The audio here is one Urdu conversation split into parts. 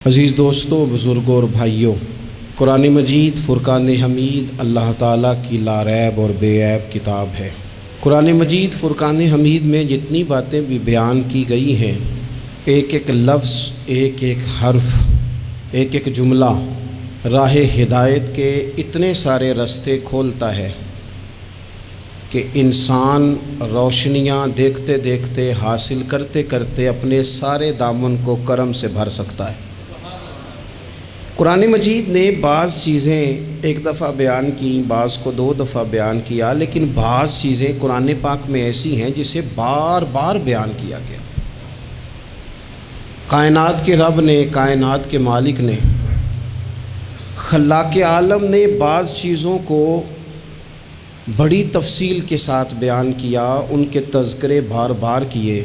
عزیز دوستو، بزرگوں اور بھائیوں، قرآن مجید فرقان حمید اللہ تعالیٰ کی لاریب اور بے عیب کتاب ہے۔ قرآن مجید فرقان حمید میں جتنی باتیں بھی بیان کی گئی ہیں، ایک ایک لفظ، ایک ایک حرف، ایک ایک جملہ راہ ہدایت کے اتنے سارے راستے کھولتا ہے کہ انسان روشنیاں دیکھتے دیکھتے، حاصل کرتے کرتے اپنے سارے دامن کو کرم سے بھر سکتا ہے۔ قرآن مجید نے بعض چیزیں ایک دفعہ بیان کی، بعض کو 2 دفعہ بیان کیا، لیکن بعض چیزیں قرآن پاک میں ایسی ہیں جسے بار بار بیان کیا گیا۔ کائنات کے رب نے، کائنات کے مالک نے، خلاق عالم نے بعض چیزوں کو بڑی تفصیل کے ساتھ بیان کیا، ان کے تذکرے بار بار کیے۔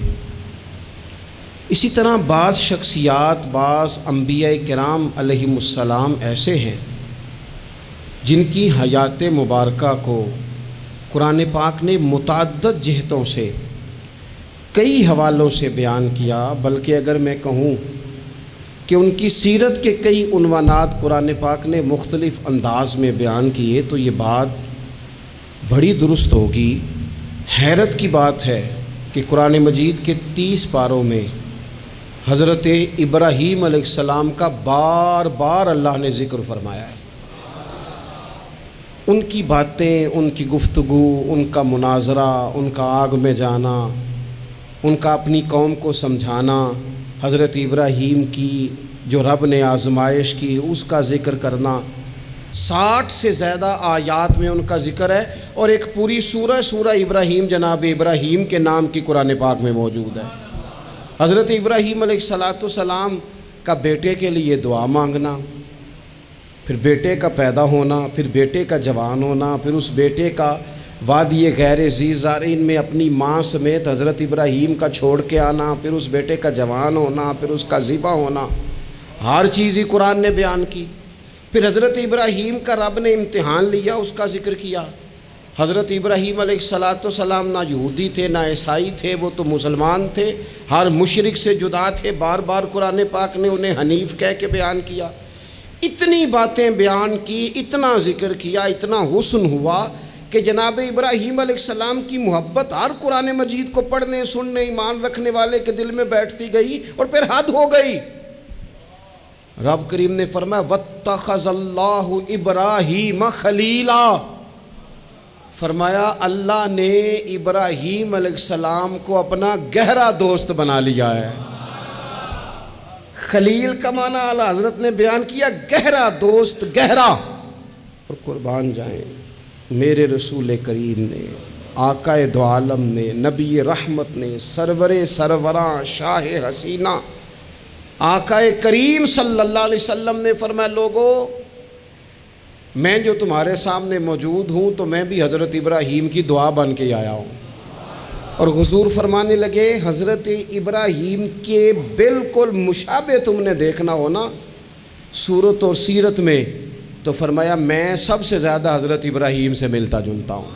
اسی طرح بعض شخصیات، بعض انبیاء کرام علیہم السلام ایسے ہیں جن کی حیات مبارکہ کو قرآن پاک نے متعدد جہتوں سے، کئی حوالوں سے بیان کیا، بلکہ اگر میں کہوں کہ ان کی سیرت کے کئی عنوانات قرآن پاک نے مختلف انداز میں بیان کیے تو یہ بات بڑی درست ہوگی۔ حیرت کی بات ہے کہ قرآن مجید کے 30 پاروں میں حضرت ابراہیم علیہ السلام کا بار بار اللہ نے ذکر فرمایا ہے۔ ان کی باتیں، ان کی گفتگو، ان کا مناظرہ، ان کا آگ میں جانا، ان کا اپنی قوم کو سمجھانا، حضرت ابراہیم کی جو رب نے آزمائش کی اس کا ذکر کرنا، 60 سے زیادہ آیات میں ان کا ذکر ہے، اور ایک پوری سورہ ابراہیم جناب ابراہیم کے نام کی قرآن پاک میں موجود ہے۔ حضرت ابراہیم علیہ السلام کا بیٹے کے لیے دعا مانگنا، پھر بیٹے کا پیدا ہونا، پھر بیٹے کا جوان ہونا، پھر اس بیٹے کا وادی غیر ذی زارعین میں اپنی ماں سمیت حضرت ابراہیم کا چھوڑ کے آنا، پھر اس بیٹے کا جوان ہونا، پھر اس کا ذبح ہونا، ہر چیز ہی قرآن نے بیان کی۔ پھر حضرت ابراہیم کا رب نے امتحان لیا، اس کا ذکر کیا۔ حضرت ابراہیم علیہ السلام نہ یہودی تھے نہ عیسائی تھے، وہ تو مسلمان تھے، ہر مشرک سے جدا تھے۔ بار بار قرآن پاک نے انہیں حنیف کہہ کے بیان کیا۔ اتنی باتیں بیان کی، اتنا ذکر کیا، اتنا حسن ہوا کہ جناب ابراہیم علیہ السلام کی محبت ہر قرآن مجید کو پڑھنے، سننے، ایمان رکھنے والے کے دل میں بیٹھتی گئی، اور پھر حد ہو گئی۔ رب کریم نے فرمایا وَاتَّخَذَ اللَّهُ إِبْرَاهِيمَ خَلِيلًا، فرمایا اللہ نے ابراہیم علیہ السلام کو اپنا گہرا دوست بنا لیا ہے۔ خلیل کا معنی اعلیٰ حضرت نے بیان کیا، گہرا دوست، گہرا۔ اور قربان جائیں میرے رسول کریم نے، آقا دو عالم نے، نبی رحمت نے، سرور سروراں، شاہ حسینہ آقا کریم صلی اللہ علیہ وسلم نے فرمایا لوگو، میں جو تمہارے سامنے موجود ہوں تو میں بھی حضرت ابراہیم کی دعا بن کے آیا ہوں۔ اور حضور فرمانے لگے حضرت ابراہیم کے بالکل مشابہ تم نے دیکھنا ہونا صورت اور سیرت میں، تو فرمایا میں سب سے زیادہ حضرت ابراہیم سے ملتا جلتا ہوں۔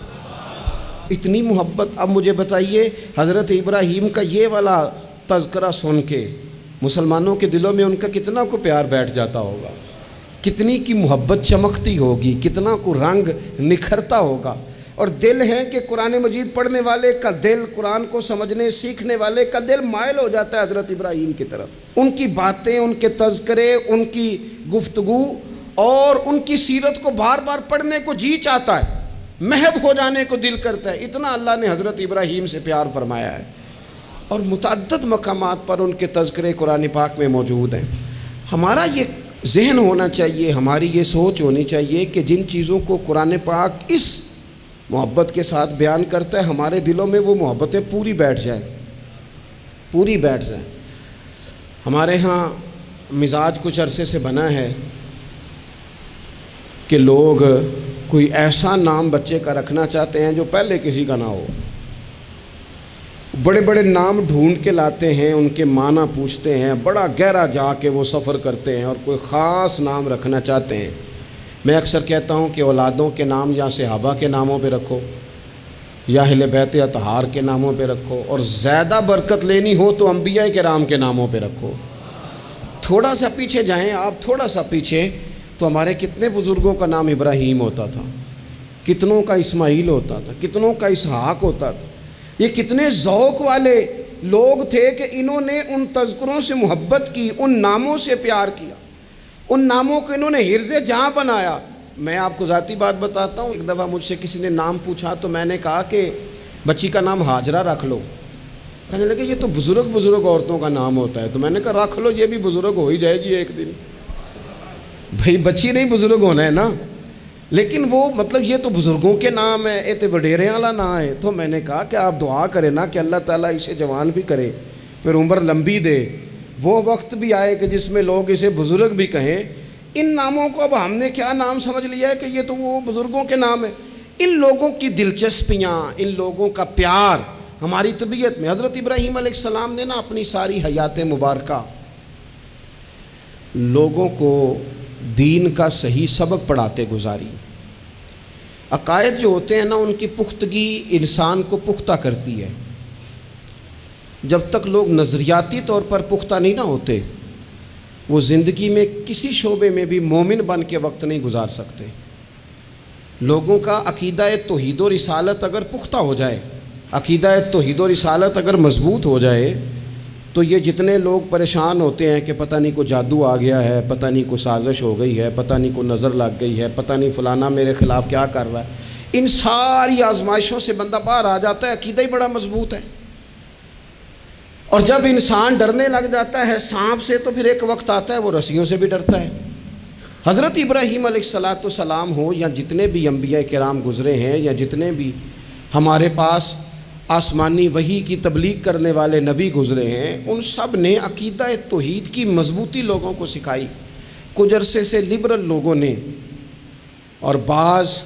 اتنی محبت۔ اب مجھے بتائیے حضرت ابراہیم کا یہ والا تذکرہ سن کے مسلمانوں کے دلوں میں ان کا کتنا کو پیار بیٹھ جاتا ہوگا، کتنی کی محبت چمکتی ہوگی، کتنا کو رنگ نکھرتا ہوگا۔ اور دل ہے کہ قرآن مجید پڑھنے والے کا دل، قرآن کو سمجھنے سیکھنے والے کا دل مائل ہو جاتا ہے حضرت ابراہیم کی طرف۔ ان کی باتیں، ان کے تذکرے، ان کی گفتگو اور ان کی سیرت کو بار بار پڑھنے کو جی چاہتا ہے، محو ہو جانے کو دل کرتا ہے۔ اتنا اللہ نے حضرت ابراہیم سے پیار فرمایا ہے، اور متعدد مقامات پر ان کے تذکرے قرآن پاک میں موجود ہیں۔ ہمارا یہ ذہن ہونا چاہیے، ہماری یہ سوچ ہونی چاہیے کہ جن چیزوں کو قرآن پاک اس محبت کے ساتھ بیان کرتا ہے، ہمارے دلوں میں وہ محبتیں پوری بیٹھ جائیں، پوری بیٹھ جائیں۔ ہمارے ہاں مزاج کچھ عرصے سے بنا ہے کہ لوگ کوئی ایسا نام بچے کا رکھنا چاہتے ہیں جو پہلے کسی کا نہ ہو، بڑے بڑے نام ڈھونڈ کے لاتے ہیں، ان کے معنی پوچھتے ہیں، بڑا گہرا جا کے وہ سفر کرتے ہیں اور کوئی خاص نام رکھنا چاہتے ہیں۔ میں اکثر کہتا ہوں کہ اولادوں کے نام یا صحابہ کے ناموں پہ رکھو، یا اہل بیت اطہار کے ناموں پہ رکھو، اور زیادہ برکت لینی ہو تو انبیاء کرام کے ناموں پہ رکھو۔ تھوڑا سا پیچھے جائیں آپ، تھوڑا سا پیچھے، تو ہمارے کتنے بزرگوں کا نام ابراہیم ہوتا تھا، کتنوں کا اسماعیل ہوتا تھا، کتنوں کا اسحاق ہوتا تھا۔ یہ کتنے ذوق والے لوگ تھے کہ انہوں نے ان تذکروں سے محبت کی، ان ناموں سے پیار کیا، ان ناموں کو انہوں نے حرز جاں بنایا۔ میں آپ کو ذاتی بات بتاتا ہوں، ایک دفعہ مجھ سے کسی نے نام پوچھا تو میں نے کہا کہ بچی کا نام ہاجرہ رکھ لو۔ کہنے لگے یہ تو بزرگ عورتوں کا نام ہوتا ہے، تو میں نے کہا رکھ لو، یہ بھی بزرگ ہو ہی جائے گی ایک دن۔ بھئی بچی نہیں بزرگ ہونا ہے نا، لیکن وہ مطلب یہ تو بزرگوں کے نام ہے، یہ تو وڈیرے والا نام ہے۔ تو میں نے کہا کہ آپ دعا کریں نا کہ اللہ تعالیٰ اسے جوان بھی کرے، پھر عمر لمبی دے، وہ وقت بھی آئے کہ جس میں لوگ اسے بزرگ بھی کہیں۔ ان ناموں کو اب ہم نے کیا نام سمجھ لیا ہے کہ یہ تو وہ بزرگوں کے نام ہیں۔ ان لوگوں کی دلچسپیاں، ان لوگوں کا پیار ہماری طبیعت میں۔ حضرت ابراہیم علیہ السلام نے نا اپنی ساری حیات مبارکہ لوگوں کو دین کا صحیح سبق پڑھاتے گزاری۔ عقائد جو ہوتے ہیں نا ان کی پختگی انسان کو پختہ کرتی ہے۔ جب تک لوگ نظریاتی طور پر پختہ نہیں نہ ہوتے، وہ زندگی میں کسی شعبے میں بھی مومن بن کے وقت نہیں گزار سکتے۔ لوگوں کا عقیدہ توحید و رسالت اگر پختہ ہو جائے، عقیدہ توحید و رسالت اگر مضبوط ہو جائے، تو یہ جتنے لوگ پریشان ہوتے ہیں کہ پتہ نہیں کو جادو آ گیا ہے، پتہ نہیں کو سازش ہو گئی ہے، پتہ نہیں کو نظر لگ گئی ہے، پتہ نہیں فلانا میرے خلاف کیا کر رہا ہے، ان ساری آزمائشوں سے بندہ باہر آ جاتا ہے۔ عقیدہ ہی بڑا مضبوط ہے۔ اور جب انسان ڈرنے لگ جاتا ہے سانپ سے، تو پھر ایک وقت آتا ہے وہ رسیوں سے بھی ڈرتا ہے۔ حضرت ابراہیم علیہ السلام ہو یا جتنے بھی انبیاء کرام گزرے ہیں، یا جتنے بھی ہمارے پاس آسمانی وحی کی تبلیغ کرنے والے نبی گزرے ہیں، ان سب نے عقیدہ توحید کی مضبوطی لوگوں کو سکھائی۔ کچھ عرصے سے لبرل لوگوں نے اور بعض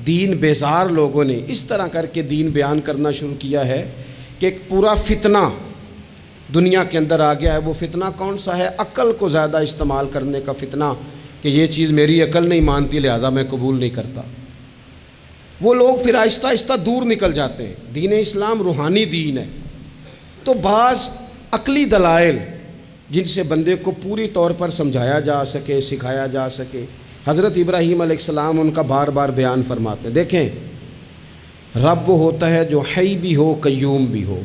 دین بیزار لوگوں نے اس طرح کر کے دین بیان کرنا شروع کیا ہے کہ ایک پورا فتنہ دنیا کے اندر آ گیا ہے۔ وہ فتنہ کون سا ہے؟ عقل کو زیادہ استعمال کرنے کا فتنہ، کہ یہ چیز میری عقل نہیں مانتی لہذا میں قبول نہیں کرتا۔ وہ لوگ پھر آہستہ آہستہ دور نکل جاتے ہیں۔ دین اسلام روحانی دین ہے، تو بعض عقلی دلائل جن سے بندے کو پوری طور پر سمجھایا جا سکے، سکھایا جا سکے، حضرت ابراہیم علیہ السلام ان کا بار بار بیان فرماتے ہیں۔ دیکھیں، رب وہ ہوتا ہے جو حی بھی ہو قیوم بھی ہو۔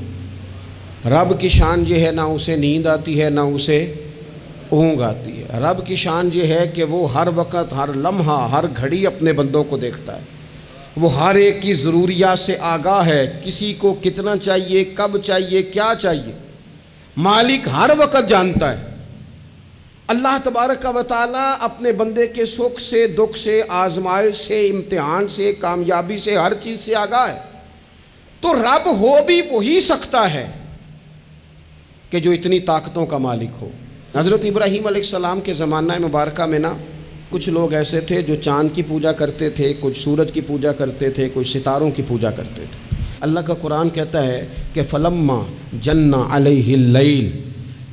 رب کی شان یہ ہے نہ اسے نیند آتی ہے نہ اسے اونگ آتی ہے۔ رب کی شان یہ ہے کہ وہ ہر وقت، ہر لمحہ، ہر گھڑی اپنے بندوں کو دیکھتا ہے۔ وہ ہر ایک کی ضروریات سے آگاہ ہے، کسی کو کتنا چاہیے، کب چاہیے، کیا چاہیے، مالک ہر وقت جانتا ہے۔ اللہ تبارک و تعالیٰ اپنے بندے کے سکھ سے، دکھ سے، آزمائش سے، امتحان سے، کامیابی سے، ہر چیز سے آگاہ ہے۔ تو رب ہو بھی وہی سکتا ہے کہ جو اتنی طاقتوں کا مالک ہو۔ حضرت ابراہیم علیہ السلام کے زمانہ مبارکہ میں نا کچھ لوگ ایسے تھے جو چاند کی پوجا کرتے تھے، کچھ سورج کی پوجا کرتے تھے، کچھ ستاروں کی پوجا کرتے تھے۔ اللہ کا قرآن کہتا ہے کہ فلما جن علیہ اللیل،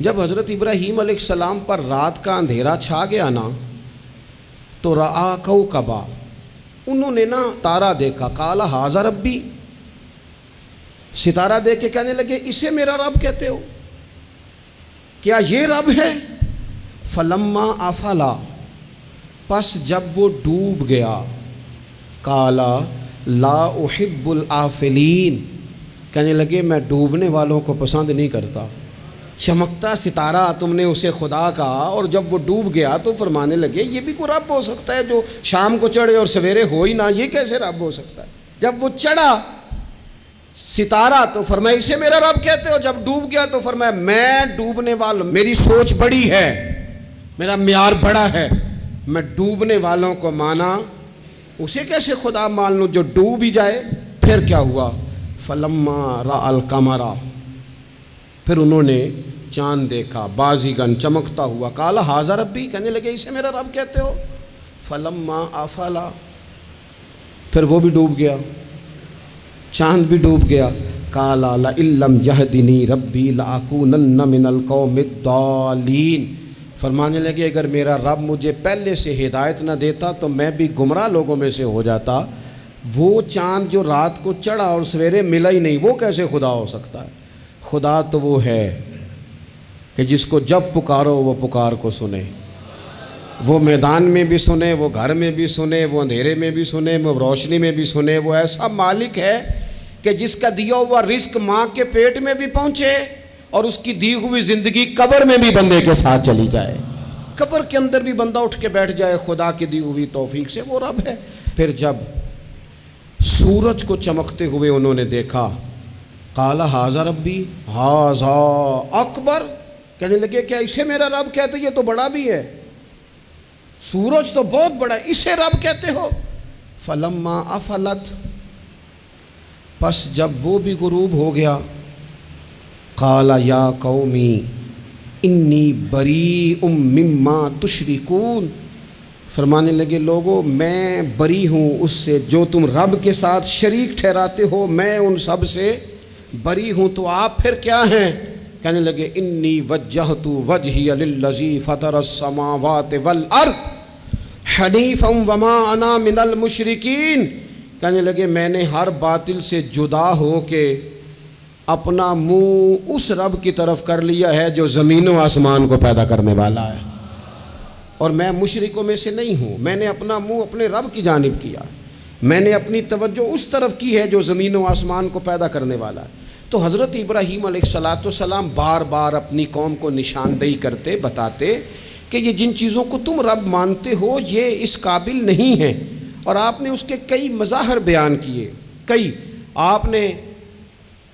جب حضرت ابراہیم علیہ السلام پر رات کا اندھیرا چھا گیا نا، تو رآ کوکبا، انہوں نے نا تارا دیکھا، قال ھذا ربی، ستارہ دیکھ کے کہنے لگے اسے میرا رب کہتے ہو؟ کیا یہ رب ہے؟ فلما افلا، پس جب وہ ڈوب گیا، قالا لا احب الآفلین، کہنے لگے میں ڈوبنے والوں کو پسند نہیں کرتا۔ چمکتا ستارہ تم نے اسے خدا کہا، اور جب وہ ڈوب گیا تو فرمانے لگے یہ بھی کوئی رب ہو سکتا ہے جو شام کو چڑھے اور سویرے ہو ہی نہ، یہ کیسے رب ہو سکتا ہے؟ جب وہ چڑھا ستارہ تو فرمایا اسے میرا رب کہتے ہو، جب ڈوب گیا تو فرمایا میں ڈوبنے والا، میری سوچ بڑی ہے، میرا معیار بڑا ہے، میں ڈوبنے والوں کو مانا، اسے کیسے خدا مان لوں جو ڈوب ہی جائے؟ پھر کیا ہوا؟ فلما رأى القمر، پھر انہوں نے چاند دیکھا، بازیگن چمکتا ہوا، قال ھذا ربی، کہنے لگے اسے میرا رب کہتے ہو؟ فلما افلا، پھر وہ بھی ڈوب گیا، چاند بھی ڈوب گیا، قال لئن لم یہدنی ربی لأکونن من القوم الضالین، فرمانے لگے اگر میرا رب مجھے پہلے سے ہدایت نہ دیتا تو میں بھی گمراہ لوگوں میں سے ہو جاتا۔ وہ چاند جو رات کو چڑھا اور سویرے ملا ہی نہیں، وہ کیسے خدا ہو سکتا ہے؟ خدا تو وہ ہے کہ جس کو جب پکارو وہ پکار کو سنے، وہ میدان میں بھی سنے، وہ گھر میں بھی سنے، وہ اندھیرے میں بھی سنے، وہ روشنی میں بھی سنے۔ وہ ایسا مالک ہے کہ جس کا دیا ہوا رزق ماں کے پیٹ میں بھی پہنچے اور اس کی دی ہوئی زندگی قبر میں بھی بندے کے ساتھ چلی جائے، قبر کے اندر بھی بندہ اٹھ کے بیٹھ جائے خدا کی دی ہوئی توفیق سے، وہ رب ہے۔ پھر جب سورج کو چمکتے ہوئے انہوں نے دیکھا، قال ھذا ربی ھذا اکبر، کہنے لگے کیا اسے میرا رب کہتے؟ یہ تو بڑا بھی ہے، سورج تو بہت بڑا ہے، اسے رب کہتے ہو؟ فلما افلت، پس جب وہ بھی غروب ہو گیا، قال یا قومی انی بریء مما تشرکون، فرمانے لگے لوگو میں بری ہوں اس سے جو تم رب کے ساتھ شریک ٹھہراتے ہو، میں ان سب سے بری ہوں۔ تو آپ پھر کیا ہیں؟ کہنے لگے انی وجہت وجہی للذی فطر السماوات والارض حنیفا وما انا من المشرکین، کہنے لگے میں نے ہر باطل سے جدا ہو کے اپنا منہ اس رب کی طرف کر لیا ہے جو زمین و آسمان کو پیدا کرنے والا ہے، اور میں مشرکوں میں سے نہیں ہوں۔ میں نے اپنا منہ اپنے رب کی جانب کیا، میں نے اپنی توجہ اس طرف کی ہے جو زمین و آسمان کو پیدا کرنے والا ہے۔ تو حضرت ابراہیم علیہ السلام بار بار اپنی قوم کو نشاندہی کرتے، بتاتے کہ یہ جن چیزوں کو تم رب مانتے ہو یہ اس قابل نہیں ہیں، اور آپ نے اس کے کئی مظاہر بیان کیے۔ کئی آپ نے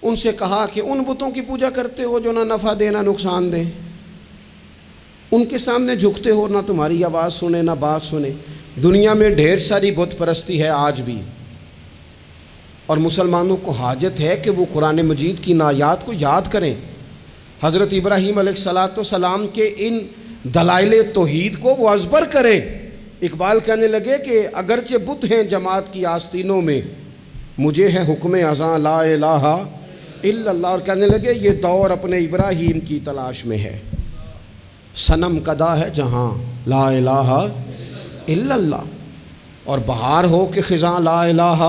ان سے کہا کہ ان بتوں کی پوجا کرتے ہو جو نہ نفع دے نہ نقصان دے، ان کے سامنے جھکتے ہو، نہ تمہاری آواز سنے نہ بات سنے۔ دنیا میں ڈھیر ساری بت پرستی ہے آج بھی، اور مسلمانوں کو حاجت ہے کہ وہ قرآن مجید کی آیات کو یاد کریں، حضرت ابراہیم علیہ السلام کے ان دلائل توحید کو وہ ازبر کریں۔ اقبال کہنے لگے کہ اگرچہ بت ہیں جماعت کی آستینوں میں، مجھے ہے حکم اذاں لا الہ الا اللہ، اور کہنے لگے یہ دور اپنے ابراہیم کی تلاش میں ہے، صنم کدا ہے جہاں لا الہ الا اللہ، اور بہار ہو کہ خزاں لا الہ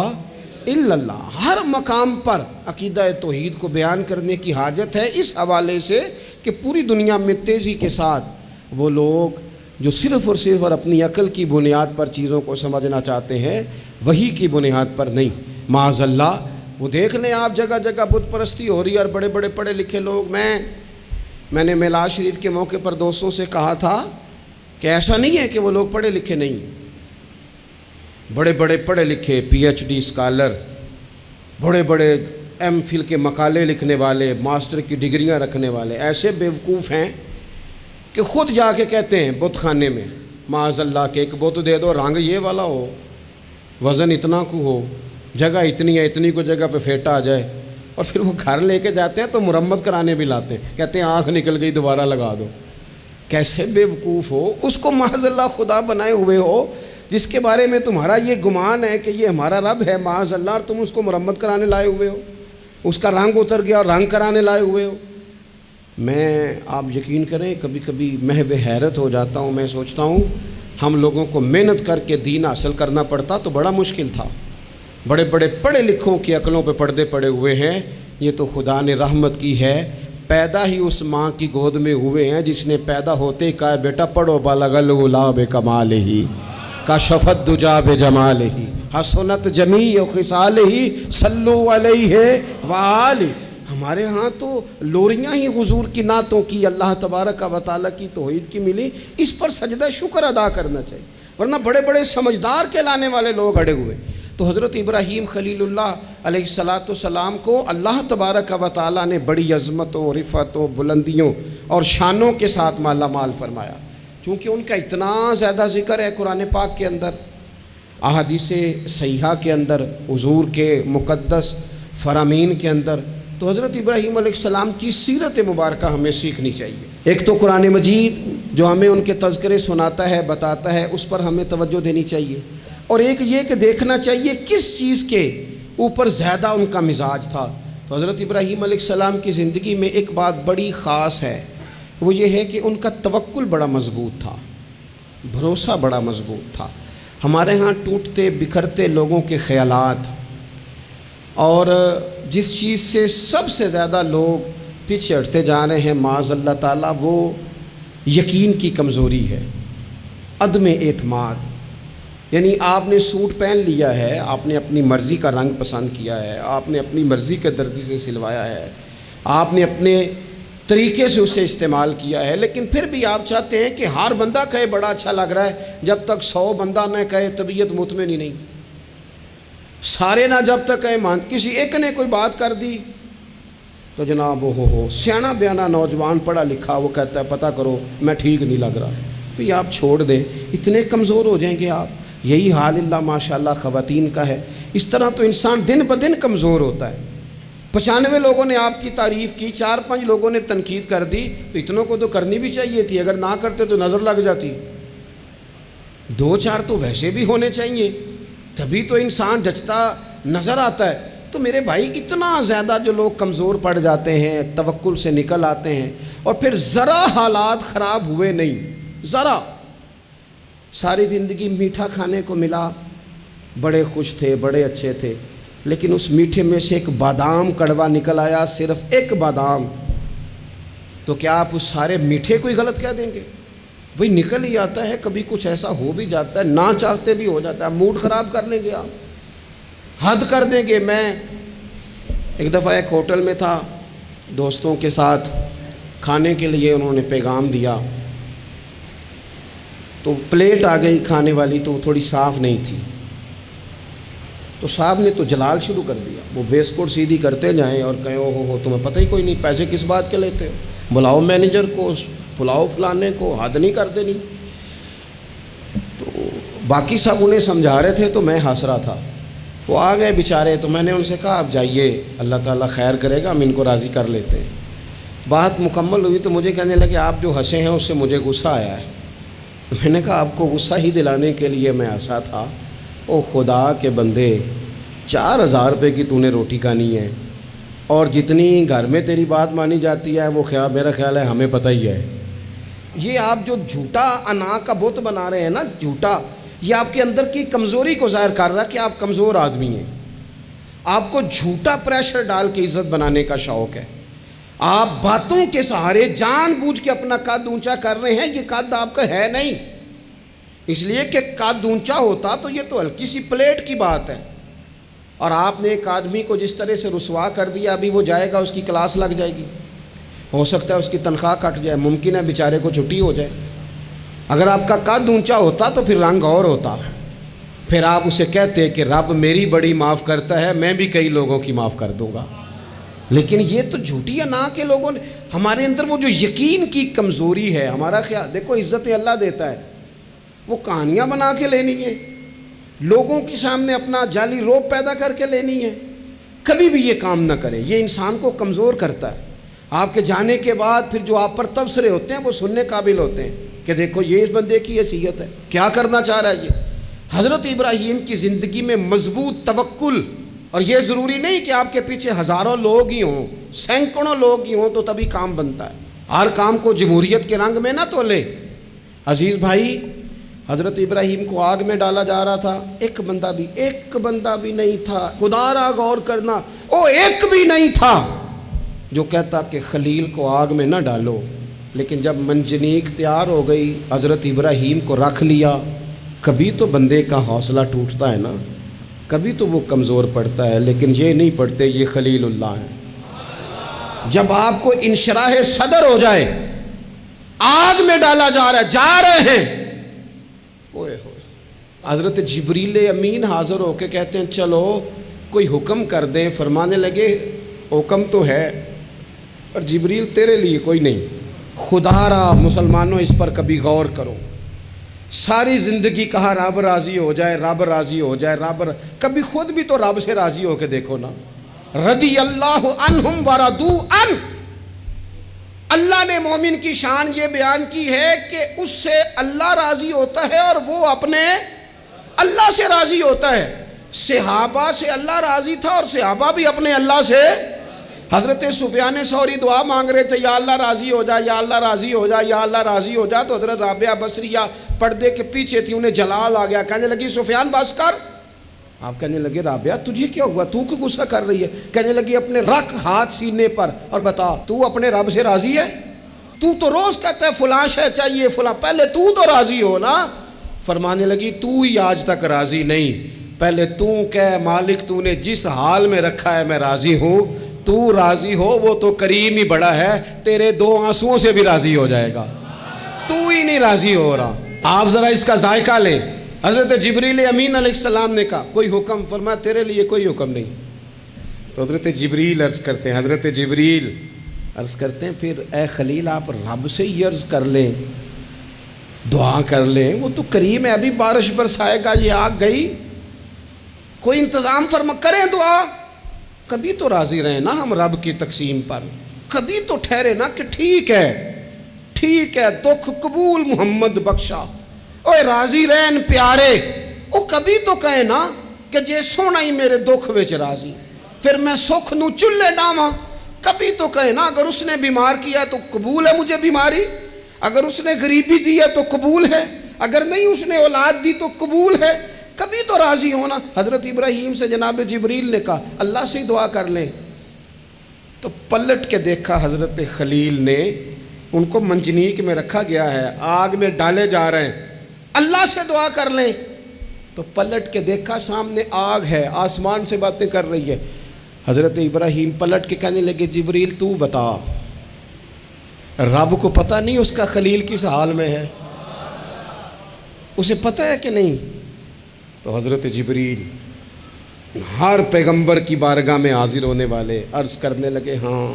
الا اللہ۔ ہر مقام پر عقیدہ توحید کو بیان کرنے کی حاجت ہے، اس حوالے سے کہ پوری دنیا میں تیزی کے ساتھ وہ لوگ جو صرف اور صرف اور اپنی عقل کی بنیاد پر چیزوں کو سمجھنا چاہتے ہیں، وہی کی بنیاد پر نہیں، معاذ اللہ۔ وہ دیکھ لیں آپ جگہ جگہ بت پرستی ہو رہی ہے، اور بڑے بڑے پڑھے لکھے لوگ، میں نے میلاد شریف کے موقع پر دوستوں سے کہا تھا کہ ایسا نہیں ہے کہ وہ لوگ پڑھے لکھے نہیں، بڑے بڑے پڑھے لکھے پی ایچ ڈی اسکالر، بڑے بڑے ایم فل کے مقالے لکھنے والے، ماسٹر کی ڈگریاں رکھنے والے ایسے بیوقوف ہیں کہ خود جا کے کہتے ہیں بت خانے میں معاذ اللہ کہ ایک بت دے دو، رنگ یہ والا ہو، وزن اتنا کو ہو، جگہ اتنی ہے، اتنی کو جگہ پہ پھیٹا آ جائے، اور پھر وہ گھر لے کے جاتے ہیں تو مرمت کرانے بھی لاتے ہیں، کہتے ہیں آنکھ نکل گئی دوبارہ لگا دو۔ کیسے بیوقوف ہو، اس کو معاذ اللہ خدا بنائے ہوئے ہو، جس کے بارے میں تمہارا یہ گمان ہے کہ یہ ہمارا رب ہے معاذ اللہ، اور تم اس کو مرمت کرانے لائے ہوئے ہو، اس کا رنگ اتر گیا اور رنگ کرانے لائے ہوئے ہو۔ میں آپ یقین کریں کبھی کبھی محو حیرت ہو جاتا ہوں، میں سوچتا ہوں ہم لوگوں کو محنت کر کے دین حاصل کرنا پڑتا تو بڑا مشکل تھا۔ بڑے بڑے پڑھے لکھوں کی عقلوں پہ پردے پڑے ہوئے ہیں، یہ تو خدا نے رحمت کی ہے، پیدا ہی اس ماں کی گود میں ہوئے ہیں جس نے پیدا ہوتے ہی کہا بیٹا پڑھو بالغ الغلا بکمالہ کشفت دجا بجمالہ حسنت جمیع خصالہ صلو علیہ وآلہ۔ ہمارے ہاں تو لوریاں ہی حضور کی نعتوں کی، اللہ تبارک و تعالیٰ کی توحید کی ملی، اس پر سجدہ شکر ادا کرنا چاہیے، ورنہ بڑے بڑے سمجھدار کہلانے والے لوگ اڑے ہوئے۔ تو حضرت ابراہیم خلیل اللہ علیہ السلام کو اللہ تبارک و تعالیٰ نے بڑی عظمتوں، رفعتوں، بلندیوں اور شانوں کے ساتھ مالا مال فرمایا، چونکہ ان کا اتنا زیادہ ذکر ہے قرآن پاک کے اندر، احادیث صحیحہ کے اندر، حضور کے مقدس فرامین کے اندر۔ تو حضرت ابراہیم علیہ السلام کی سیرت مبارکہ ہمیں سیکھنی چاہیے۔ ایک تو قرآن مجید جو ہمیں ان کے تذکرے سناتا ہے، بتاتا ہے، اس پر ہمیں توجہ دینی چاہیے، اور ایک یہ کہ دیکھنا چاہیے کس چیز کے اوپر زیادہ ان کا مزاج تھا۔ تو حضرت ابراہیم علیہ السلام کی زندگی میں ایک بات بڑی خاص ہے، وہ یہ ہے کہ ان کا توکل بڑا مضبوط تھا، بھروسہ بڑا مضبوط تھا۔ ہمارے ہاں ٹوٹتے بکھرتے لوگوں کے خیالات، اور جس چیز سے سب سے زیادہ لوگ پیچھے ہٹتے جا رہے ہیں معاذ اللہ تعالیٰ، وہ یقین کی کمزوری ہے، عدم اعتماد. یعنی آپ نے سوٹ پہن لیا ہے، آپ نے اپنی مرضی کا رنگ پسند کیا ہے، آپ نے اپنی مرضی کے درزی سے سلوایا ہے، آپ نے اپنے طریقے سے اسے استعمال کیا ہے، لیکن پھر بھی آپ چاہتے ہیں کہ ہر بندہ کہے بڑا اچھا لگ رہا ہے، جب تک 100 بندہ نہ کہے طبیعت مطمئن ہی نہیں. سارے نہ جب تک کہے مان، کسی ایک نے کوئی بات کر دی تو جناب ہو سیانا بیانا نوجوان پڑھا لکھا وہ کہتا ہے پتہ کرو میں ٹھیک نہیں لگ رہا. پھر آپ چھوڑ دیں، اتنے کمزور ہو جائیں گے آپ. یہی حال اللہ ماشاءاللہ خواتین کا ہے. اس طرح تو انسان دن بدن کمزور ہوتا ہے. 95 لوگوں نے آپ کی تعریف کی، 4-5 لوگوں نے تنقید کر دی، تو اتنوں کو تو کرنی بھی چاہیے تھی. اگر نہ کرتے تو نظر لگ جاتی. 2-4 تو ویسے بھی ہونے چاہیے، تبھی تو انسان جچتا نظر آتا ہے. تو میرے بھائی اتنا زیادہ جو لوگ کمزور پڑ جاتے ہیں، توکل سے نکل آتے ہیں، اور پھر ذرا حالات خراب ہوئے نہیں، ذرا ساری زندگی میٹھا کھانے کو ملا، بڑے خوش تھے، بڑے اچھے تھے، لیکن اس میٹھے میں سے ایک بادام کڑوا نکل آیا، صرف ایک بادام، تو کیا آپ اس سارے میٹھے کو ہی غلط کہہ دیں گے؟ بھئی نکل ہی آتا ہے، کبھی کچھ ایسا ہو بھی جاتا ہے، نہ چاہتے بھی ہو جاتا ہے، موڈ خراب کر لیں گے آپ، حد کر دیں گے. میں ایک دفعہ ایک ہوٹل میں تھا، دوستوں کے ساتھ کھانے کے لیے انہوں نے پیغام دیا، تو پلیٹ آ گئی کھانے والی، تو وہ تھوڑی صاف نہیں تھی، تو صاحب نے تو جلال شروع کر دیا. وہ ویسٹ کوٹ سیدھی کرتے جائیں اور کہیں او ہو تمہیں پتہ ہی کوئی نہیں، پیسے کس بات کے لیتے ہو، بلاؤ مینیجر کو، بلاؤ فلانے کو، حد نہیں کرتے نہیں. تو باقی سب انہیں سمجھا رہے تھے تو میں ہنس رہا تھا. وہ آ گئے بیچارے، تو میں نے ان سے کہا آپ جائیے، اللہ تعالیٰ خیر کرے گا، ہم ان کو راضی کر لیتے ہیں. بات مکمل ہوئی تو مجھے کہنے لگے آپ جو ہنسے ہیں اس سے مجھے غصہ آیا ہے. میں نے کہا آپ کو غصہ ہی دلانے کے لیے میں ہنسا تھا. او خدا کے بندے، 4000 روپے کی تو نے روٹی کھانی ہے، اور جتنی گھر میں تیری بات مانی جاتی ہے وہ میرا خیال ہے ہمیں پتہ ہی ہے. یہ آپ جو جھوٹا انا کا بت بنا رہے ہیں نا، جھوٹا، یہ آپ کے اندر کی کمزوری کو ظاہر کر رہا ہے کہ آپ کمزور آدمی ہیں. آپ کو جھوٹا پریشر ڈال کے عزت بنانے کا شوق ہے. آپ باتوں کے سہارے جان بوجھ کے اپنا قد اونچا کر رہے ہیں. یہ قد آپ کا ہے نہیں، اس لیے کہ قد اونچا ہوتا تو یہ تو ہلکی سی پلیٹ کی بات ہے. اور آپ نے ایک آدمی کو جس طرح سے رسوا کر دیا، ابھی وہ جائے گا، اس کی کلاس لگ جائے گی، ہو سکتا ہے اس کی تنخواہ کٹ جائے، ممکن ہے بیچارے کو چھٹی ہو جائے. اگر آپ کا قد اونچا ہوتا تو پھر رنگ اور ہوتا، پھر آپ اسے کہتے کہ رب میری بڑی معاف کرتا ہے، میں بھی کئی لوگوں کی معاف کر دوں گا. لیکن یہ تو جھوٹی انا کے لوگوں نے، ہمارے اندر وہ جو یقین کی کمزوری ہے، ہمارا خیال دیکھو عزت اللہ دیتا ہے، وہ کہانیاں بنا کے لینی ہے، لوگوں کے سامنے اپنا جعلی روپ پیدا کر کے لینی ہے. کبھی بھی یہ کام نہ کریں، یہ انسان کو کمزور کرتا ہے. آپ کے جانے کے بعد پھر جو آپ پر تبصرے ہوتے ہیں وہ سننے قابل ہوتے ہیں کہ دیکھو یہ اس بندے کی حیثیت ہے، کیا کرنا چاہ رہا ہے یہ. حضرت ابراہیم کی زندگی میں مضبوط توکل، اور یہ ضروری نہیں کہ آپ کے پیچھے ہزاروں لوگ ہی ہوں، سینکڑوں لوگ ہی ہوں تو تبھی کام بنتا ہے. ہر کام کو جمہوریت کے رنگ میں نہ تولے. عزیز بھائی، حضرت ابراہیم کو آگ میں ڈالا جا رہا تھا، ایک بندہ بھی نہیں تھا. خدا را غور کرنا، ایک بھی نہیں تھا جو کہتا کہ خلیل کو آگ میں نہ ڈالو. لیکن جب منجنیق تیار ہو گئی، حضرت ابراہیم کو رکھ لیا. کبھی تو بندے کا حوصلہ ٹوٹتا ہے نا، کبھی تو وہ کمزور پڑتا ہے، لیکن یہ نہیں پڑتے، یہ خلیل اللہ ہیں. جب آپ کو انشراح صدر ہو جائے، آگ میں ڈالا جا رہا ہے، جا رہے ہیں، حضرت جبریل امین حاضر ہو کے کہتے ہیں چلو کوئی حکم کر دیں. فرمانے لگے حکم تو ہے اور جبریل تیرے لیے کوئی نہیں. خدا را مسلمانوں اس پر کبھی غور کرو. ساری زندگی کہا رب راضی ہو جائے، رب راضی ہو جائے، کبھی خود بھی تو رب سے راضی ہو کے دیکھو نا. رضی اللہ عنہم ورضوا عنہ. اللہ نے مومن کی شان یہ بیان کی ہے کہ اس سے اللہ راضی ہوتا ہے اور وہ اپنے اللہ سے راضی ہوتا ہے. صحابہ سے اللہ راضی تھا اور صحابہ بھی اپنے اللہ سے. حضرت سفیان ثوری دعا مانگ رہے تھے، یا اللہ راضی ہو جا، یا اللہ راضی ہو جا، یا اللہ راضی ہو جا. تو حضرت رابعہ بصریہ پردے کے پیچھے تھی، انہیں جلال آ گیا، کہنے لگی سفیان بس کر، آپ کہنے لگے رابعہ تجھے کیا ہوا، تو کیوں غصہ کر رہی ہے؟ کہنے لگی اپنے رکھ ہاتھ سینے پر اور بتا تو اپنے رب سے راضی ہے؟ تو روز کہتا ہے فلاں شے چاہیے فلاں، پہلے تو راضی ہو نا۔ فرمانے لگی تو ہی آج تک راضی نہیں، پہلے تو کہہ مالک تو نے جس حال میں رکھا ہے میں راضی ہوں، تو راضی ہو، وہ تو کریم ہی بڑا ہے، تیرے 2 آنسوؤں سے بھی راضی ہو جائے گا، تو ہی نہیں راضی ہو رہا۔ آپ ذرا اس کا ذائقہ لیں۔ حضرت جبریل امین علیہ السلام نے کہا کوئی حکم؟ فرمایا تیرے لیے کوئی حکم نہیں۔ تو حضرت جبریل عرض کرتے ہیں، حضرت جبریل عرض کرتے ہیں پھر اے خلیل آپ رب سے ہی عرض کر لیں، دعا کر لیں، وہ تو کریم ہے، ابھی بارش برسائے گا، یہ آگ گئی، کوئی انتظام فرما کریں دعا۔ کبھی تو راضی رہیں نا ہم رب کی تقسیم پر، کبھی تو ٹھہرے نا کہ ٹھیک ہے دکھ قبول محمد بخشا، اوے راضی رہن پیارے، او کبھی تو کہے نا کہ جے سونا ہی میرے دکھ وچ راضی، پھر میں سکھ نو چلے ڈاواں۔ کبھی تو کہے نا اگر اس نے بیمار کیا تو قبول ہے مجھے بیماری، اگر اس نے غریبی دی ہے تو قبول ہے، اگر نہیں اس نے اولاد دی تو قبول ہے، کبھی تو راضی ہونا۔ حضرت ابراہیم سے جناب جبریل نے کہا اللہ سے دعا کر لیں، تو پلٹ کے دیکھا حضرت خلیل نے، ان کو منجنیق میں رکھا گیا ہے، آگ میں ڈالے جا رہے ہیں، اللہ سے دعا کر لیں، تو پلٹ کے دیکھا سامنے آگ ہے، آسمان سے باتیں کر رہی ہے۔ حضرت ابراہیم پلٹ کے کہنے لگے جبریل تو بتا، رب کو پتہ نہیں اس کا خلیل کس حال میں ہے؟ اسے پتہ ہے کہ نہیں؟ تو حضرت جبریل ہر پیغمبر کی بارگاہ میں حاضر ہونے والے عرض کرنے لگے ہاں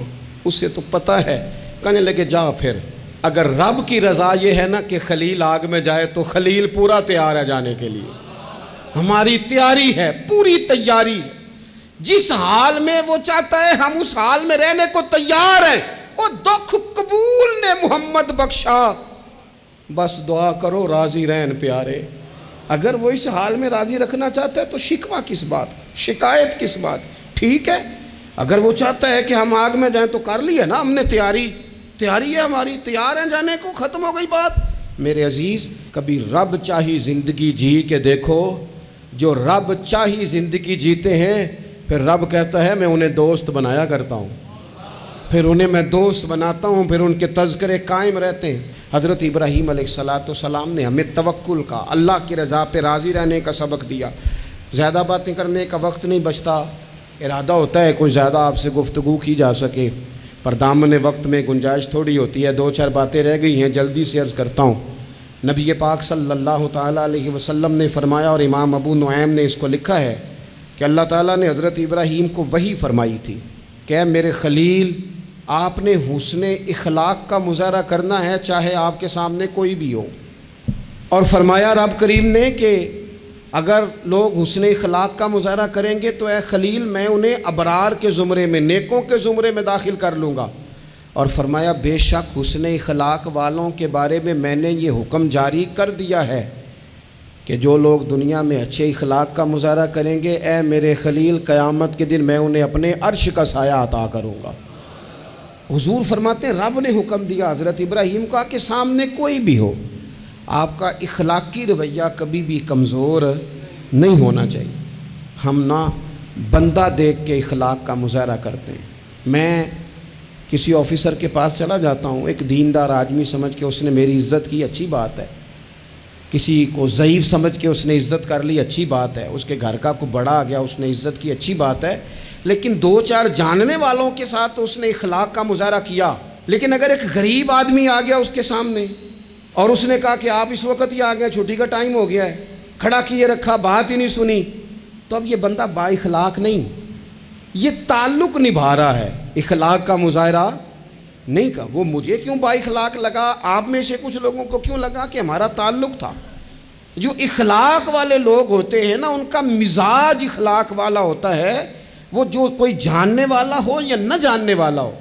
اسے تو پتہ ہے۔ کہنے لگے جا پھر، اگر رب کی رضا یہ ہے نا کہ خلیل آگ میں جائے تو خلیل پورا تیار ہے جانے کے لیے، ہماری تیاری ہے، پوری تیاری ہے، جس حال میں وہ چاہتا ہے ہم اس حال میں رہنے کو تیار ہیں۔ وہ دکھ قبول نے محمد بخشا، بس دعا کرو راضی رہن پیارے۔ اگر وہ اس حال میں راضی رکھنا چاہتا ہے تو شکوہ کس بات، شکایت کس بات؟ ٹھیک ہے، اگر وہ چاہتا ہے کہ ہم آگ میں جائیں تو کر لی ہے نا ہم نے تیاری ہے ہماری، تیار ہیں جانے کو، ختم ہو گئی بات۔ میرے عزیز کبھی رب چاہی زندگی جی کے دیکھو، جو رب چاہی زندگی جیتے ہیں پھر رب کہتا ہے میں انہیں دوست بنایا کرتا ہوں، پھر انہیں میں دوست بناتا ہوں، پھر ان کے تذکرے قائم رہتے ہیں۔ حضرت ابراہیم علیہ السلام نے ہمیں توکل کا، اللہ کی رضا پہ راضی رہنے کا سبق دیا۔ زیادہ باتیں کرنے کا وقت نہیں بچتا، ارادہ ہوتا ہے کوئی زیادہ آپ سے گفتگو کی جا سکے، پر دامن وقت میں گنجائش تھوڑی ہوتی ہے، 2-4 باتیں رہ گئی ہیں، جلدی سے عرض کرتا ہوں۔ نبی پاک صلی اللہ تعالیٰ علیہ وسلم نے فرمایا، اور امام ابو نعیم نے اس کو لکھا ہے کہ اللہ تعالیٰ نے حضرت ابراہیم کو وحی فرمائی تھی کہ اے میرے خلیل آپ نے حسن اخلاق کا مظاہرہ کرنا ہے چاہے آپ کے سامنے کوئی بھی ہو، اور فرمایا رب کریم نے کہ اگر لوگ حسن اخلاق کا مظاہرہ کریں گے تو اے خلیل میں انہیں ابرار کے زمرے میں، نیکوں کے زمرے میں داخل کر لوں گا، اور فرمایا بے شک حسن اخلاق والوں کے بارے میں میں نے یہ حکم جاری کر دیا ہے کہ جو لوگ دنیا میں اچھے اخلاق کا مظاہرہ کریں گے اے میرے خلیل قیامت کے دن میں انہیں اپنے عرش کا سایہ عطا کروں گا۔ حضور فرماتے ہیں رب نے حکم دیا حضرت ابراہیم کا کہ سامنے کوئی بھی ہو آپ کا اخلاقی رویہ کبھی بھی کمزور نہیں ہونا چاہیے۔ ہم نہ بندہ دیکھ کے اخلاق کا مظاہرہ کرتے ہیں۔ میں کسی آفیسر کے پاس چلا جاتا ہوں، ایک دیندار آدمی سمجھ کے اس نے میری عزت کی، اچھی بات ہے، کسی کو ضعیف سمجھ کے اس نے عزت کر لی، اچھی بات ہے، اس کے گھر کا کوئی بڑا آ گیا اس نے عزت کی، اچھی بات ہے، لیکن 2-4 جاننے والوں کے ساتھ اس نے اخلاق کا مظاہرہ کیا۔ لیکن اگر ایک غریب آدمی آ گیا اس کے سامنے اور اس نے کہا کہ آپ اس وقت ہی آ گئے، چھٹی کا ٹائم ہو گیا ہے، کھڑا کیے رکھا، بات ہی نہیں سنی، تو اب یہ بندہ با اخلاق نہیں، یہ تعلق نبھا رہا ہے، اخلاق کا مظاہرہ نہیں کا۔ وہ مجھے کیوں با اخلاق لگا، آپ میں سے کچھ لوگوں کو کیوں لگا کہ ہمارا تعلق تھا۔ جو اخلاق والے لوگ ہوتے ہیں نا ان کا مزاج اخلاق والا ہوتا ہے، وہ جو کوئی جاننے والا ہو یا نہ جاننے والا ہو،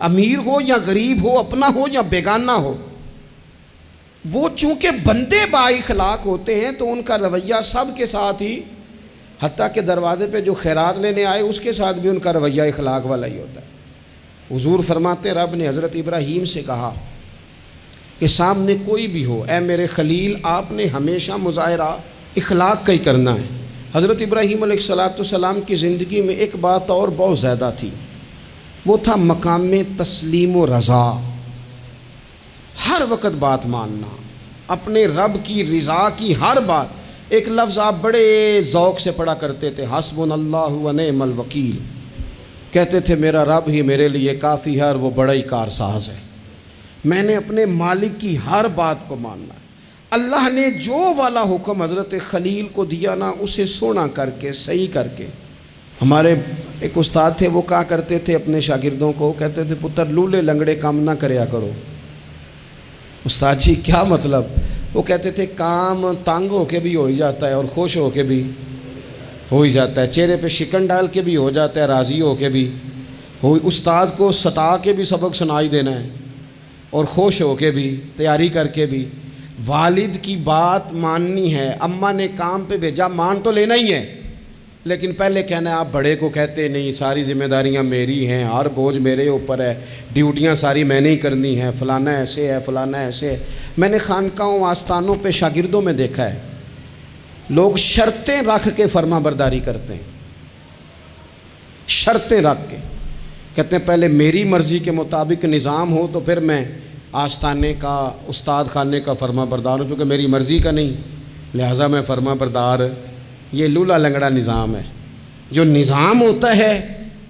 امیر ہو یا غریب ہو، اپنا ہو یا بیگانہ ہو، وہ چونکہ بندے با اخلاق ہوتے ہیں تو ان کا رویہ سب کے ساتھ ہی، حتیٰ کہ دروازے پہ جو خیرات لینے آئے اس کے ساتھ بھی ان کا رویہ اخلاق والا ہی ہوتا ہے۔ حضور فرماتے رب نے حضرت ابراہیم سے کہا کہ سامنے کوئی بھی ہو اے میرے خلیل آپ نے ہمیشہ مظاہرہ اخلاق کا ہی کرنا ہے، حضرت ابراہیم علیہ السلام کی زندگی میں ایک بات اور بہت زیادہ تھی، وہ تھا مقام تسلیم و رضا، ہر وقت بات ماننا، اپنے رب کی رضا کی ہر بات۔ ایک لفظ آپ بڑے ذوق سے پڑھا کرتے تھے، حسبنا اللہ و نعم الوکیل، کہتے تھے میرا رب ہی میرے لیے کافی ہے اور وہ بڑا ہی کارساز ہے، میں نے اپنے مالک کی ہر بات کو ماننا ہے۔ اللہ نے جو والا حکم حضرت خلیل کو دیا نا، اسے سونا کر کے صحیح کر کے۔ ہمارے ایک استاد تھے، وہ کہا کرتے تھے اپنے شاگردوں کو، کہتے تھے پتر لولے لنگڑے کام نہ کریا کرو۔ استاد جی کیا مطلب؟ وہ کہتے تھے کام تانگ ہو کے بھی ہو ہی جاتا ہے اور خوش ہو کے بھی ہو ہی جاتا ہے، چہرے پہ شکن ڈال کے بھی ہو جاتا ہے، راضی ہو کے بھی ہو، استاد کو ستا کے بھی سبق سنائی دینا ہے اور خوش ہو کے بھی، تیاری کر کے بھی۔ والد کی بات ماننی ہے، اماں نے کام پہ بھیجا مان تو لینا ہی ہے، لیکن پہلے کہنا ہے آپ بڑے کو کہتے نہیں، ساری ذمہ داریاں میری ہیں، ہر بوجھ میرے اوپر ہے، ڈیوٹیاں ساری میں نے ہی کرنی ہیں، فلانا ایسے ہے فلانا ایسے ہے۔ میں نے خانقاہوں آستانوں پہ شاگردوں میں دیکھا ہے، لوگ شرطیں رکھ کے فرما برداری کرتے ہیں، شرطیں رکھ کے کہتے ہیں پہلے میری مرضی کے مطابق نظام ہو تو پھر میں آستانے کا استاد خانے کا فرما بردار ہوں، کیونکہ میری مرضی کا نہیں لہٰذا میں فرما بردار۔ یہ لولا لنگڑا نظام ہے۔ جو نظام ہوتا ہے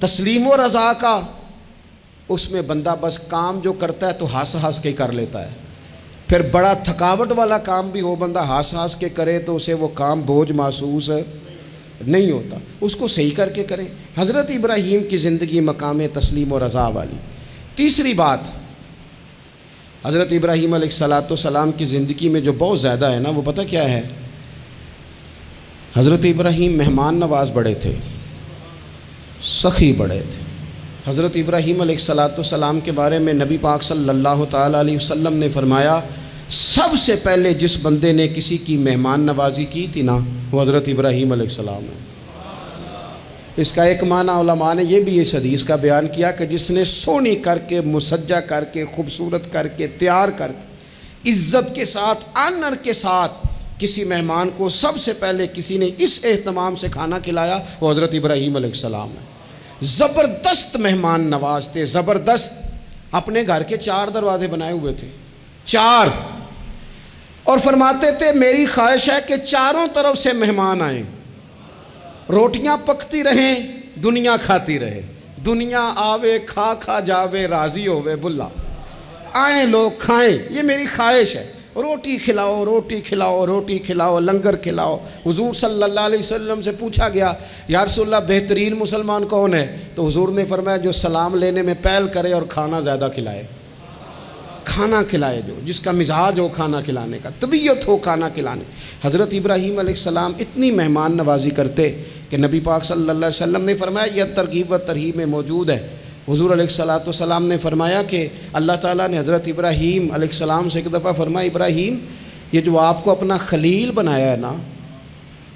تسلیم و رضا کا، اس میں بندہ بس کام جو کرتا ہے تو ہنس ہنس کے کر لیتا ہے، پھر بڑا تھکاوٹ والا کام بھی ہو بندہ ہنس ہنس کے کرے تو اسے وہ کام بوجھ محسوس نہیں ہوتا، اس کو صحیح کر کے کریں۔ حضرت ابراہیم کی زندگی مقام تسلیم و رضا والی۔ تیسری بات، حضرت ابراہیم علیہ السلام کی زندگی میں جو بہت زیادہ ہے نا، وہ پتہ کیا ہے؟ حضرت ابراہیم مہمان نواز بڑے تھے، سخی بڑے تھے۔ حضرت ابراہیم علیہ السلام کے بارے میں نبی پاک صلی اللہ تعالیٰ علیہ وسلم نے فرمایا، سب سے پہلے جس بندے نے کسی کی مہمان نوازی کی تھی نا، وہ حضرت ابراہیم علیہ السلام ہے۔ اس کا ایک معنی علماء نے یہ بھی اس حدیث کا بیان کیا کہ جس نے سونی کر کے، مسجہ کر کے، خوبصورت کر کے، تیار کر کے، عزت کے ساتھ، آنر کے ساتھ کسی مہمان کو سب سے پہلے کسی نے اس اہتمام سے کھانا کھلایا، وہ حضرت ابراہیم علیہ السلام ہے۔ زبردست مہمان نواز تھے، زبردست۔ اپنے گھر کے 4 دروازے بنائے ہوئے تھے، 4، اور فرماتے تھے میری خواہش ہے کہ چاروں طرف سے مہمان آئیں، روٹیاں پکتی رہیں، دنیا کھاتی رہے، دنیا آوے کھا کھا جاوے، راضی ہووے بلا، آئیں لوگ کھائیں، یہ میری خواہش ہے۔ روٹی کھلاؤ، روٹی کھلاؤ، روٹی کھلاؤ، لنگر کھلاؤ۔ حضور صلی اللہ علیہ وسلم سے پوچھا گیا یا رسول اللہ بہترین مسلمان کون ہے؟ تو حضور نے فرمایا جو سلام لینے میں پہل کرے اور کھانا زیادہ کھلائے، کھانا کھلائے، جو جس کا مزاج ہو کھانا کھلانے کا، طبیعت ہو کھانا کھلانے۔ حضرت ابراہیم علیہ السلام اتنی مہمان نوازی کرتے کہ نبی پاک صلی اللہ علیہ وسلم نے فرمایا یہ ترغیب و ترہیب میں موجود ہے۔ حضور علیہ السلام نے فرمایا کہ اللہ تعالیٰ نے حضرت ابراہیم علیہ السلام سے ایک دفعہ فرمایا ابراہیم یہ جو آپ کو اپنا خلیل بنایا ہے نا،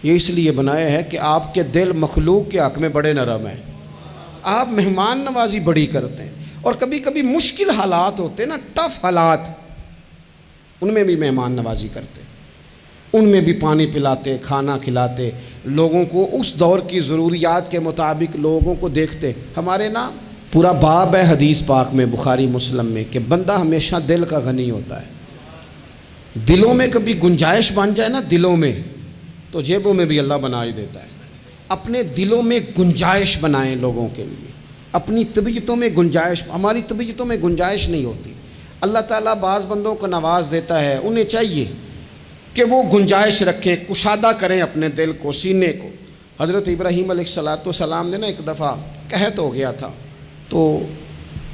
یہ اس لیے بنایا ہے کہ آپ کے دل مخلوق کے حق میں بڑے نرم ہیں، آپ مہمان نوازی بڑی کرتے ہیں، اور کبھی کبھی مشکل حالات ہوتے ہیں نا، ٹف حالات، ان میں بھی مہمان نوازی کرتے، ان میں بھی پانی پلاتے، کھانا کھلاتے، لوگوں کو اس دور کی ضروریات کے مطابق لوگوں کو دیکھتے۔ ہمارے نا پورا باب ہے حدیث پاک میں، بخاری مسلم میں، کہ بندہ ہمیشہ دل کا غنی ہوتا ہے۔ دلوں میں کبھی گنجائش بن جائے نا، دلوں میں، تو جیبوں میں بھی اللہ بنا ہی دیتا ہے۔ اپنے دلوں میں گنجائش بنائیں لوگوں کے لیے، اپنی طبیعتوں میں گنجائش۔ ہماری طبیعتوں میں گنجائش نہیں ہوتی، اللہ تعالیٰ بعض بندوں کو نواز دیتا ہے، انہیں چاہیے کہ وہ گنجائش رکھیں، کشادہ کریں اپنے دل کو، سینے کو۔ حضرت ابراہیم علیہ السلام نے نا ایک دفعہ قحط ہو گیا تھا، تو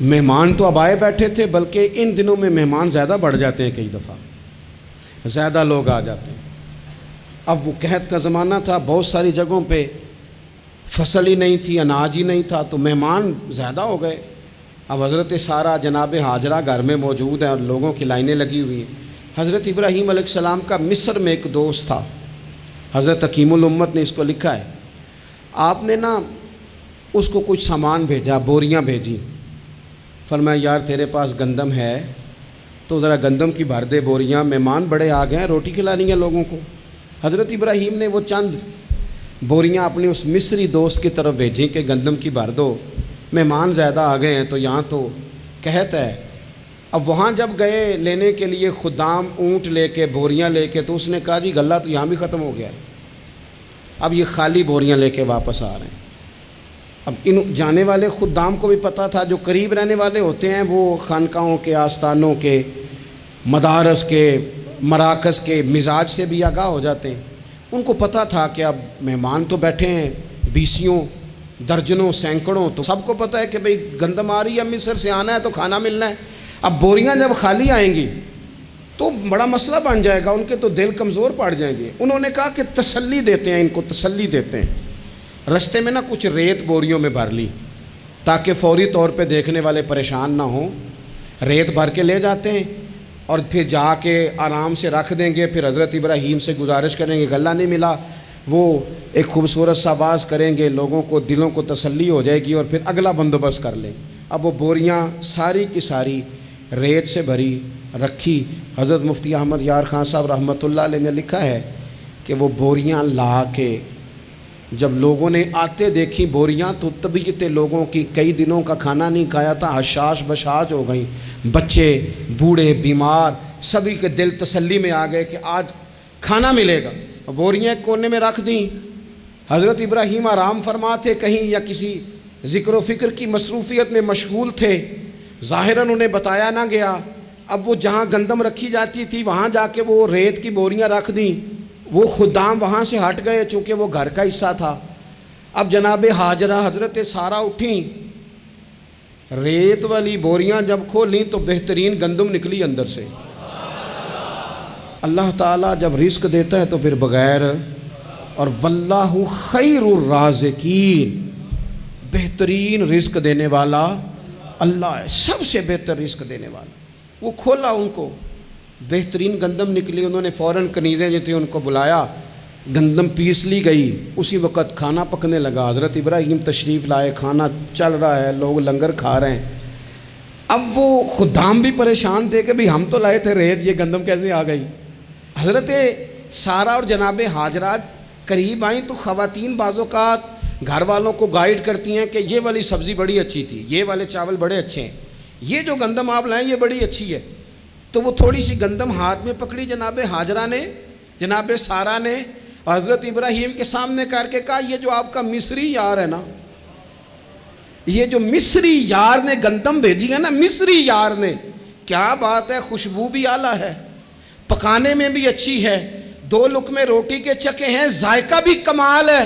مہمان تو اب آئے بیٹھے تھے، بلکہ ان دنوں میں مہمان زیادہ بڑھ جاتے ہیں، کئی دفعہ زیادہ لوگ آ جاتے ہیں۔ اب وہ قحط کا زمانہ تھا، بہت ساری جگہوں پہ فصل ہی نہیں تھی، اناج ہی نہیں تھا، تو مہمان زیادہ ہو گئے۔ اب حضرت سارہ جناب ہاجرہ گھر میں موجود ہیں اور لوگوں کی لائنیں لگی ہوئی ہیں۔ حضرت ابراہیم علیہ السلام کا مصر میں ایک دوست تھا، حضرت حکیم الامت نے اس کو لکھا ہے، آپ نے نا اس کو کچھ سامان بھیجا، بوریاں بھیجی، فرمایا یار تیرے پاس گندم ہے تو ذرا گندم کی بھر دے بوریاں، مہمان بڑے آ گئے ہیں، روٹی کھلانی ہے لوگوں کو۔ حضرت ابراہیم نے وہ چند بوریاں اپنے اس مصری دوست کی طرف بھیجیں کہ گندم کی بھر دو، مہمان زیادہ آ گئے ہیں تو یہاں تو قحط ہے۔ اب وہاں جب گئے لینے کے لیے خدام اونٹ لے کے بوریاں لے کے، تو اس نے کہا جی غلہ تو یہاں بھی ختم ہو گیا ہے، اب یہ خالی بوریاں لے کے واپس آ رہے ہیں۔ اب ان جانے والے خدام کو بھی پتہ تھا، جو قریب رہنے والے ہوتے ہیں وہ خانقاہوں کے، آستانوں کے، مدارس کے، مراکز کے مزاج سے بھی آگاہ ہو جاتے ہیں۔ ان کو پتہ تھا کہ اب مہمان تو بیٹھے ہیں بیسیوں، درجنوں، سینکڑوں، تو سب کو پتہ ہے کہ بھئی گندم آ رہی ہے، مصر سے آنا ہے تو کھانا ملنا ہے۔ اب بوریاں جب خالی آئیں گی تو بڑا مسئلہ بن جائے گا، ان کے تو دل کمزور پڑ جائیں گے۔ انہوں نے کہا کہ تسلی دیتے ہیں، ان کو تسلی دیتے ہیں۔ رستے میں کچھ ریت بوریوں میں بھر لی تاکہ فوری طور پہ دیکھنے والے پریشان نہ ہوں۔ ریت بھر کے لے جاتے ہیں اور پھر جا کے آرام سے رکھ دیں گے۔ پھر حضرت ابراہیم سے گزارش کریں گے، غلہ نہیں ملا، وہ ایک خوبصورت سا آواز کریں گے، لوگوں کو دلوں کو تسلی ہو جائے گی اور پھر اگلا بندوبست کر لیں۔ اب وہ بوریاں ساری کی ساری ریت سے بھری رکھی۔ حضرت مفتی احمد یار خان صاحب رحمۃ اللہ علیہ نے لکھا ہے کہ وہ بوریاں لا کے جب لوگوں نے آتے دیکھی بوریاں، تو طبیعت لوگوں کی کئی دنوں کا کھانا نہیں کھایا تھا حشاش بشاش ہو گئیں، بچے بوڑھے بیمار سبھی کے دل تسلی میں آ گئے کہ آج کھانا ملے گا۔ بوریاں ایک کونے میں رکھ دیں۔ حضرت ابراہیم آرام فرما تھے کہیں یا کسی ذکر و فکر کی مصروفیت میں مشغول تھے، ظاہراً انہیں بتایا نہ گیا۔ اب وہ جہاں گندم رکھی جاتی تھی وہاں جا کے وہ ریت کی بوریاں رکھ دیں۔ وہ خدام وہاں سے ہٹ گئے چونکہ وہ گھر کا حصہ تھا۔ اب جناب حاجرہ حضرت سارہ اٹھیں، ریت والی بوریاں جب کھولیں تو بہترین گندم نکلی اندر سے۔ اللہ تعالیٰ جب رزق دیتا ہے تو پھر بغیر، اور واللہ خیر الرازقین، بہترین رزق دینے والا اللہ ہے، سب سے بہتر رزق دینے والا۔ وہ کھولا ان کو، بہترین گندم نکلی۔ انہوں نے فوراً کنیزیں جو تھیں ان کو بلایا، گندم پیس لی گئی۔ اسی وقت کھانا پکنے لگا، حضرت ابراہیم تشریف لائے، کھانا چل رہا ہے، لوگ لنگر کھا رہے ہیں۔ اب وہ خدام بھی پریشان تھے کہ بھئی ہم تو لائے تھے ریت، یہ گندم کیسے آ گئی۔ حضرت سارہ اور جناب حاجرہ قریب آئیں تو خواتین بعض اوقات گھر والوں کو گائیڈ کرتی ہیں کہ یہ والی سبزی بڑی اچھی تھی، یہ والے چاول بڑے اچھے ہیں، یہ جو گندم آپ لائیں یہ بڑی اچھی ہے۔ تو وہ تھوڑی سی گندم ہاتھ میں پکڑی جناب حاجرہ نے، جناب سارہ نے، حضرت ابراہیم کے سامنے کر کے کہا یہ جو آپ کا مصری یار ہے نا، یہ جو مصری یار نے گندم بھیجی ہے نا، مصری یار نے، کیا بات ہے، خوشبو بھی اعلیٰ ہے، پکانے میں بھی اچھی ہے، 2 لقمے روٹی کے چکے ہیں، ذائقہ بھی کمال ہے،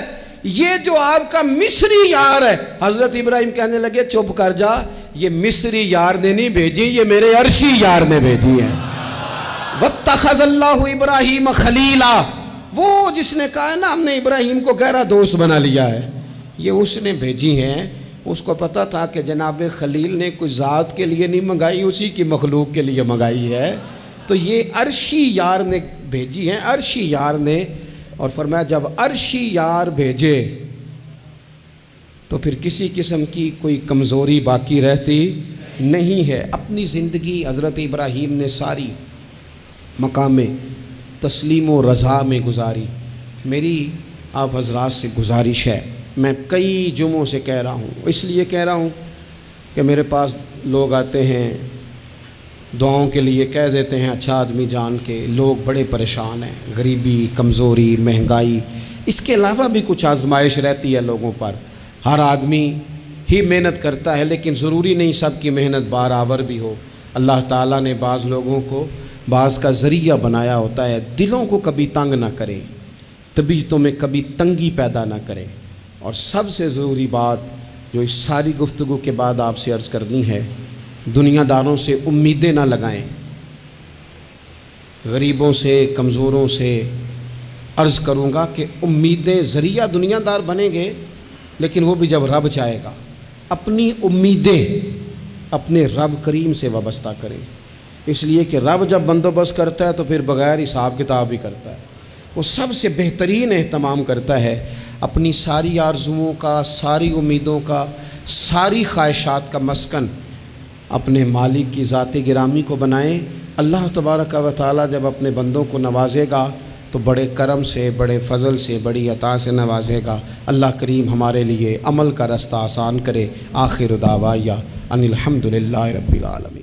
یہ جو آپ کا مصری یار ہے۔ حضرت ابراہیم کہنے لگے چپ کر جا، یہ مصری یار نے نہیں بھیجی، یہ میرے عرشی یار نے بھیجی ہے۔ وَاتَّخَذَ اللَّهُ إِبْرَاهِيمَ خَلِيلًا، وہ جس نے کہا ہے نا ہم نے ابراہیم کو گہرا دوست بنا لیا ہے، یہ اس نے بھیجی ہیں۔ اس کو پتہ تھا کہ جناب خلیل نے کوئی ذات کے لیے نہیں منگائی، اسی کی مخلوق کے لیے منگائی ہے، تو یہ عرشی یار نے بھیجی ہیں، عرشی یار نے۔ اور فرمایا جب عرشی یار بھیجے تو پھر کسی قسم کی کوئی کمزوری باقی رہتی نہیں ہے۔ اپنی زندگی حضرت ابراہیم نے ساری مقام تسلیم و رضا میں گزاری۔ میری آپ حضرات سے گزارش ہے، میں کئی جمعوں سے کہہ رہا ہوں، اس لیے کہہ رہا ہوں کہ میرے پاس لوگ آتے ہیں دعاؤں کے لیے، کہہ دیتے ہیں اچھا آدمی جان کے، لوگ بڑے پریشان ہیں، غریبی، کمزوری، مہنگائی، اس کے علاوہ بھی کچھ آزمائش رہتی ہے لوگوں پر۔ ہر آدمی ہی محنت کرتا ہے لیکن ضروری نہیں سب کی محنت بارآور بھی ہو۔ اللہ تعالیٰ نے بعض لوگوں کو بعض کا ذریعہ بنایا ہوتا ہے، دلوں کو کبھی تنگ نہ کریں، طبیعتوں میں کبھی تنگی پیدا نہ کریں۔ اور سب سے ضروری بات جو اس ساری گفتگو کے بعد آپ سے عرض کرنی ہے، دنیا داروں سے امیدیں نہ لگائیں، غریبوں سے، کمزوروں سے عرض کروں گا کہ امیدیں، ذریعہ دنیا دار بنیں گے لیکن وہ بھی جب رب چاہے گا۔ اپنی امیدیں اپنے رب کریم سے وابستہ کریں، اس لیے کہ رب جب بندوبست کرتا ہے تو پھر بغیر حساب کتاب بھی کرتا ہے، وہ سب سے بہترین اہتمام کرتا ہے۔ اپنی ساری آرزوؤں کا، ساری امیدوں کا، ساری خواہشات کا مسکن اپنے مالک کی ذات گرامی کو بنائیں۔ اللہ تبارک و تعالیٰ جب اپنے بندوں کو نوازے گا تو بڑے کرم سے، بڑے فضل سے، بڑی عطا سے نوازے گا۔ اللہ کریم ہمارے لیے عمل کا رستہ آسان کرے۔ آخر دعوایا ان الحمد للہ رب العالمین۔